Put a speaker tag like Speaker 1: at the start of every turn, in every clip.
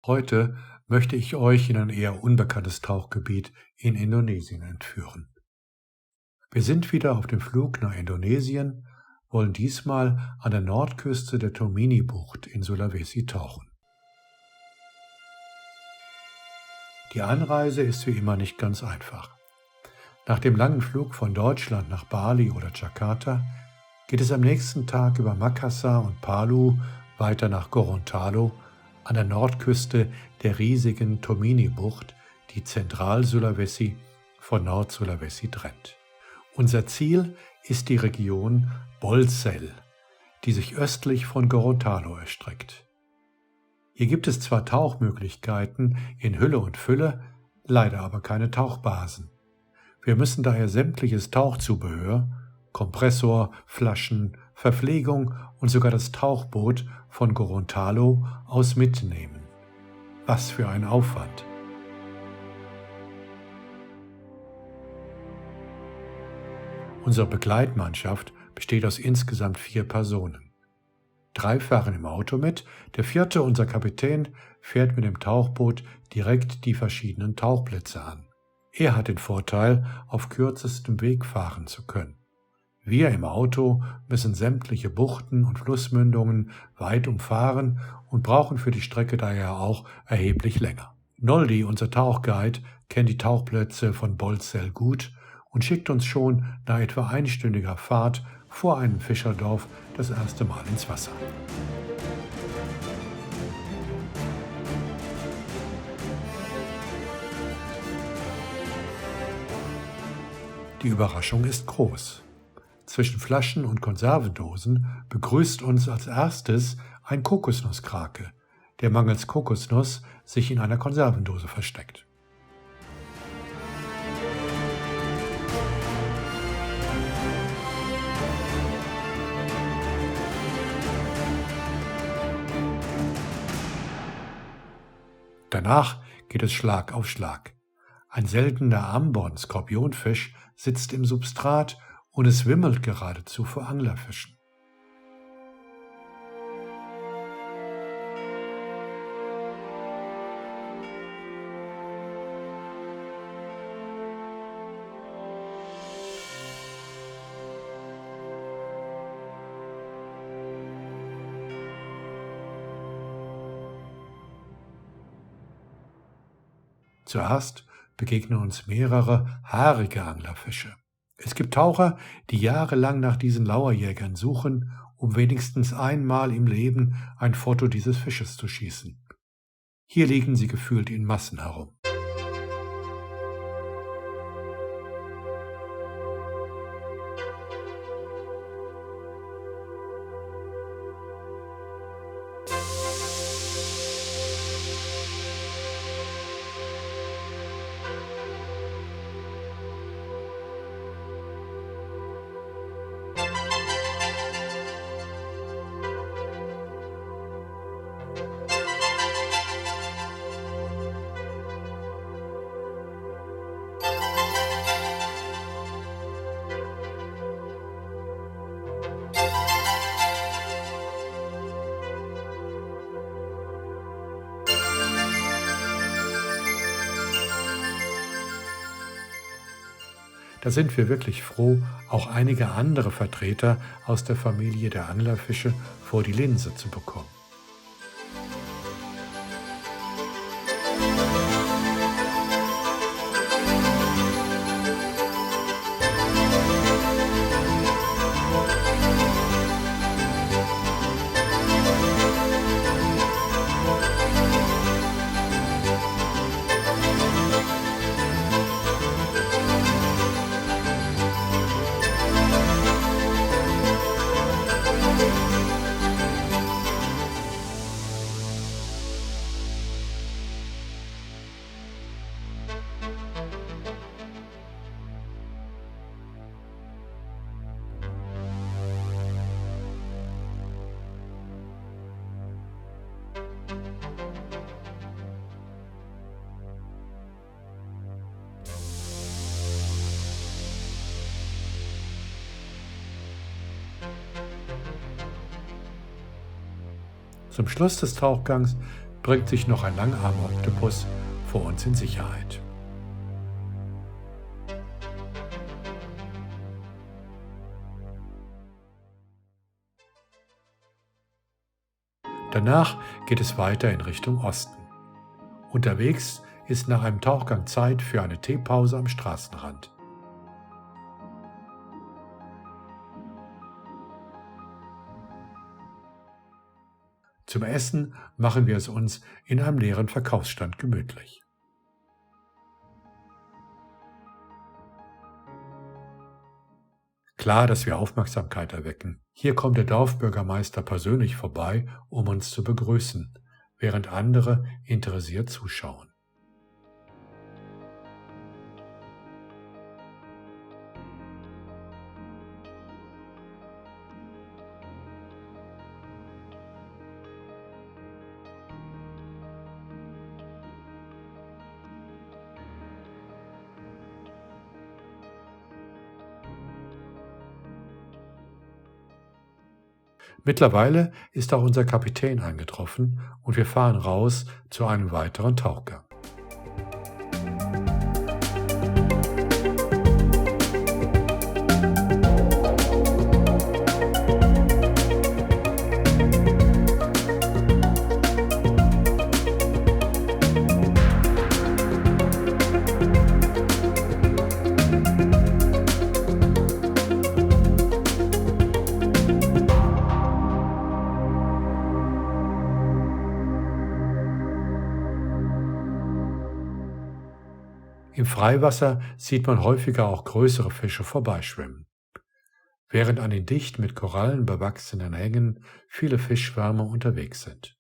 Speaker 1: Heute möchte ich euch in ein eher unbekanntes Tauchgebiet in Indonesien entführen. Wir sind wieder auf dem Flug nach Indonesien, wollen diesmal an der Nordküste der Tomini-Bucht in Sulawesi tauchen. Die Anreise ist wie immer nicht ganz einfach. Nach dem langen Flug von Deutschland nach Bali oder Jakarta geht es am nächsten Tag über Makassar und Palu weiter nach Gorontalo an der Nordküste der riesigen Tomini-Bucht, die Zentral-Sulawesi von Nord-Sulawesi trennt. Unser Ziel ist die Region Bolsel, die sich östlich von Gorontalo erstreckt. Hier gibt es zwar Tauchmöglichkeiten in Hülle und Fülle, leider aber keine Tauchbasen. Wir müssen daher sämtliches Tauchzubehör, Kompressor, Flaschen, Verpflegung und sogar das Tauchboot von Gorontalo aus mitnehmen. Was für ein Aufwand! Unsere Begleitmannschaft besteht aus insgesamt 4 Personen. 3 fahren im Auto mit, der 4., unser Kapitän, fährt mit dem Tauchboot direkt die verschiedenen Tauchplätze an. Er hat den Vorteil, auf kürzestem Weg fahren zu können. Wir im Auto müssen sämtliche Buchten und Flussmündungen weit umfahren und brauchen für die Strecke daher auch erheblich länger. Noldi, unser Tauchguide, kennt die Tauchplätze von Bolsel gut und schickt uns schon nach etwa einstündiger Fahrt vor einem Fischerdorf das erste Mal ins Wasser. Die Überraschung ist groß. Zwischen Flaschen und Konservendosen begrüßt uns als erstes ein Kokosnusskrake, der mangels Kokosnuss sich in einer Konservendose versteckt. Danach geht es Schlag auf Schlag. Ein seltener Ambon-Skorpionfisch sitzt im Substrat und es wimmelt geradezu vor Anglerfischen. Zuerst begegnen uns mehrere haarige Anglerfische. Es gibt Taucher, die jahrelang nach diesen Lauerjägern suchen, um wenigstens einmal im Leben ein Foto dieses Fisches zu schießen. Hier liegen sie gefühlt in Massen herum. Da sind wir wirklich froh, auch einige andere Vertreter aus der Familie der Anglerfische vor die Linse zu bekommen. Zum Schluss des Tauchgangs bringt sich noch ein Langarm-Oktopus vor uns in Sicherheit. Danach geht es weiter in Richtung Osten. Unterwegs ist nach einem Tauchgang Zeit für eine Teepause am Straßenrand. Zum Essen machen wir es uns in einem leeren Verkaufsstand gemütlich. Klar, dass wir Aufmerksamkeit erwecken. Hier kommt der Dorfbürgermeister persönlich vorbei, um uns zu begrüßen, während andere interessiert zuschauen. Mittlerweile ist auch unser Kapitän eingetroffen und wir fahren raus zu einem weiteren Tauchgang. Im Freiwasser sieht man häufiger auch größere Fische vorbeischwimmen, während an den dicht mit Korallen bewachsenen Hängen viele Fischschwärme unterwegs sind.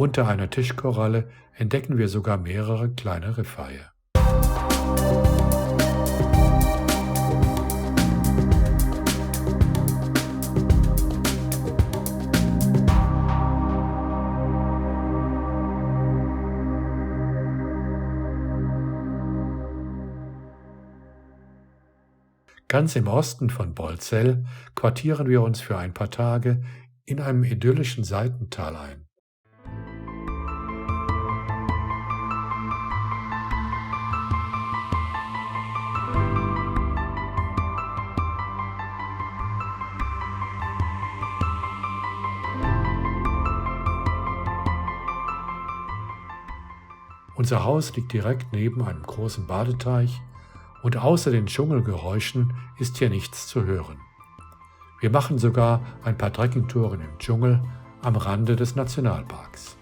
Speaker 1: Unter einer Tischkoralle entdecken wir sogar mehrere kleine Riffhaie. Ganz im Osten von Bolzell quartieren wir uns für ein paar Tage in einem idyllischen Seitental ein. Unser Haus liegt direkt neben einem großen Badeteich und außer den Dschungelgeräuschen ist hier nichts zu hören. Wir machen sogar ein paar Trekkingtouren im Dschungel am Rande des Nationalparks.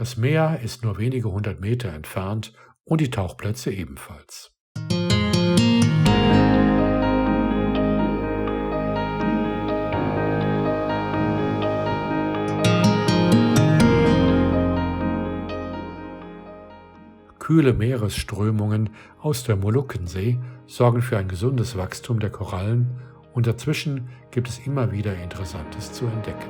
Speaker 1: Das Meer ist nur wenige 100 Meter entfernt und die Tauchplätze ebenfalls. Kühle Meeresströmungen aus der Molukkensee sorgen für ein gesundes Wachstum der Korallen und dazwischen gibt es immer wieder Interessantes zu entdecken.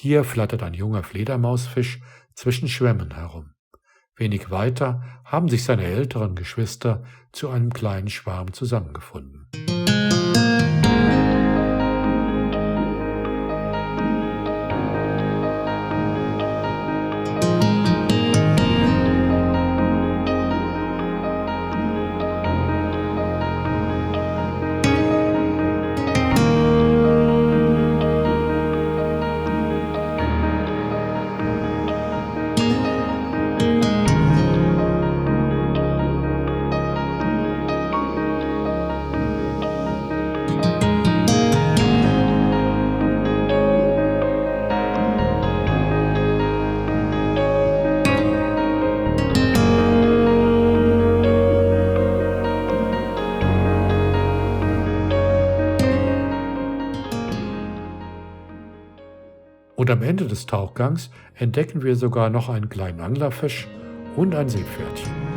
Speaker 1: Hier flattert ein junger Fledermausfisch zwischen Schwämmen herum. Wenig weiter haben sich seine älteren Geschwister zu einem kleinen Schwarm zusammengefunden. Und am Ende des Tauchgangs entdecken wir sogar noch einen kleinen Anglerfisch und ein Seepferdchen.